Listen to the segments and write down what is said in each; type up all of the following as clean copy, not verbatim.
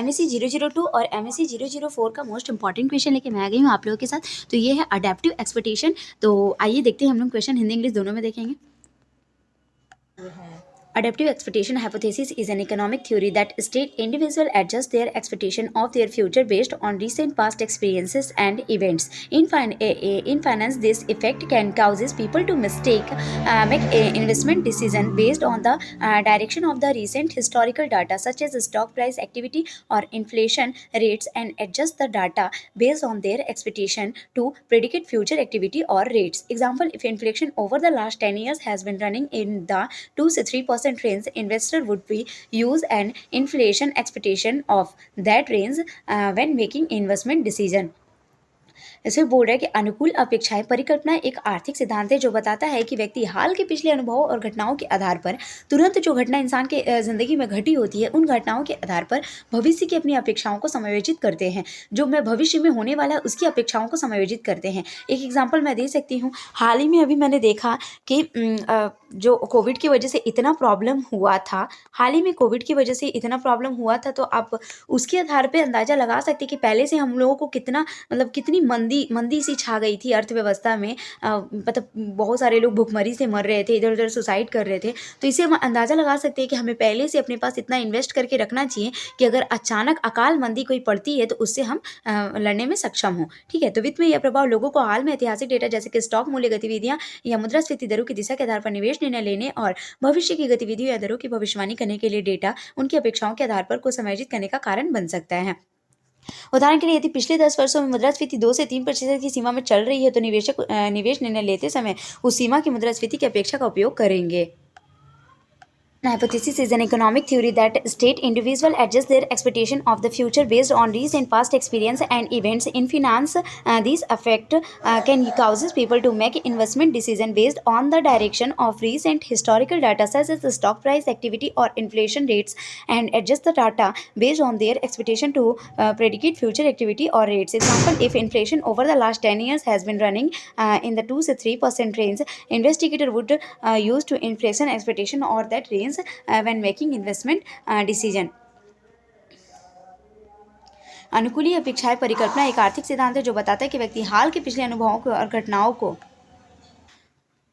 MSc 002 और MSc 004 का most important question लेके मैं आ गई हूँ आप लोगों के साथ। तो ये है अडेप्टिव एक्सपेक्टेशन। तो आइए देखते हैं हम लोग क्वेश्चन हिंदी इंग्लिश दोनों में देखेंगे। Adaptive expectation hypothesis is an economic theory that states individuals adjust their expectation of their future based on recent past experiences and events. In finance, this effect can causes people to make investment decision based on the direction of the recent historical data, such as stock price activity or inflation rates, and adjust the data based on their expectation to predict future activity or rates. Example: if inflation over the last 10 years has been running in the 2 से 3% range, investor would be use an inflation expectation of that range when making investment decision. इसमें बोल रहा है कि अनुकूल अपेक्षाएं परिकल्पना एक आर्थिक सिद्धांत है जो बताता है कि व्यक्ति हाल के पिछले अनुभवों और घटनाओं के आधार पर तुरंत जो घटना इंसान के जिंदगी में घटी होती है उन घटनाओं के आधार पर भविष्य की अपनी अपेक्षाओं को समायोजित करते हैं। जो मैं भविष्य में होने वाला है उसकी अपेक्षाओं को समायोजित करते हैं। एक एग्जाम्पल मैं दे सकती हूँ। हाल ही में अभी मैंने देखा कि जो कोविड की वजह से इतना प्रॉब्लम हुआ था, हाल ही में कोविड की वजह से इतना प्रॉब्लम हुआ था, तो आप उसके आधार पर अंदाजा लगा सकते कि पहले से हम लोगों को कितना मतलब कितनी मंदी सी छा गई थी अर्थव्यवस्था में। मतलब बहुत सारे लोग भुखमरी से मर रहे थे, इधर उधर सुसाइड कर रहे थे। तो इससे हम अंदाज़ा लगा सकते हैं कि हमें पहले से अपने पास इतना इन्वेस्ट करके रखना चाहिए कि अगर अचानक अकाल मंदी कोई पड़ती है तो उससे हम लड़ने में सक्षम हों। ठीक है। तो वित्त में यह प्रभाव लोगों को हाल में ऐतिहासिक डेटा जैसे कि स्टॉक मूल्य गतिविधियाँ या मुद्रास्फीति दरों की दिशा के आधार पर निवेश निर्णय लेने और भविष्य की गतिविधियों या दरों की भविष्यवाणी करने के लिए डेटा उनकी अपेक्षाओं के आधार पर को समायोजित करने का कारण बन सकता है। उदाहरण के लिए यदि पिछले 10 वर्षों में मुद्रास्फीति 2 से 3% की सीमा में चल रही है तो निवेशक निवेश निर्णय लेते समय उस सीमा की मुद्रास्फीति की अपेक्षा का उपयोग करेंगे। Hypothesis is an economic theory that states individuals adjust their expectation of the future based on recent past experience and events. In finance, these effect can causes people to make investment decision based on the direction of recent historical data such as the stock price activity or inflation rates, and adjust the data based on their expectation to predicate future activity or rates. Example: if inflation over the last 10 years has been running in the 2 to 3% range, investigator would use to inflation expectation or that range when making investment decision. अनुकूली अपेक्षाएं परिकल्पना एक आर्थिक सिद्धांत है जो बताता है कि व्यक्ति हाल के पिछले अनुभवों को और घटनाओं को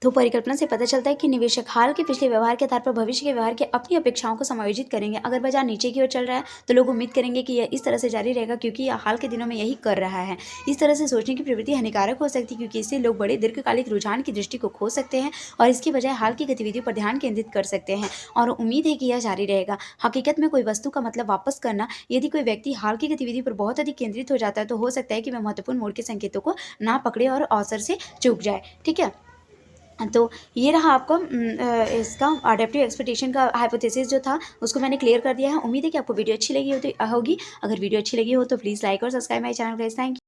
तो परिकल्पना से पता चलता है कि निवेशक हाल के पिछले व्यवहार के आधार पर भविष्य के व्यवहार के अपनी अपेक्षाओं को समायोजित करेंगे। अगर बाजार नीचे की ओर चल रहा है तो लोग उम्मीद करेंगे कि यह इस तरह से जारी रहेगा क्योंकि यह हाल के दिनों में यही कर रहा है। इस तरह से सोचने की प्रवृत्ति हानिकारक हो सकती है क्योंकि इससे लोग बड़े दीर्घकालिक रुझान की दृष्टि को खो सकते हैं और इसकी बजाय हाल की गतिविधियों पर ध्यान केंद्रित कर सकते हैं और उम्मीद है कि यह जारी रहेगा। हकीकत में कोई वस्तु का मतलब वापस करना, यदि कोई व्यक्ति हाल की गतिविधि पर बहुत अधिक केंद्रित हो जाता है तो हो सकता है कि वह महत्वपूर्ण मोड़ के संकेतों को ना पकड़े और अवसर से चूक जाए। ठीक है। तो ये रहा आपका इसका अडेप्टिव एक्सपेक्टेशन का हाइपोथेसिस जो था उसको मैंने क्लियर कर दिया है। उम्मीद है कि आपको वीडियो अच्छी लगी होगी। अगर वीडियो अच्छी लगी हो तो प्लीज़ लाइक और subscribe my channel guys. Thank you.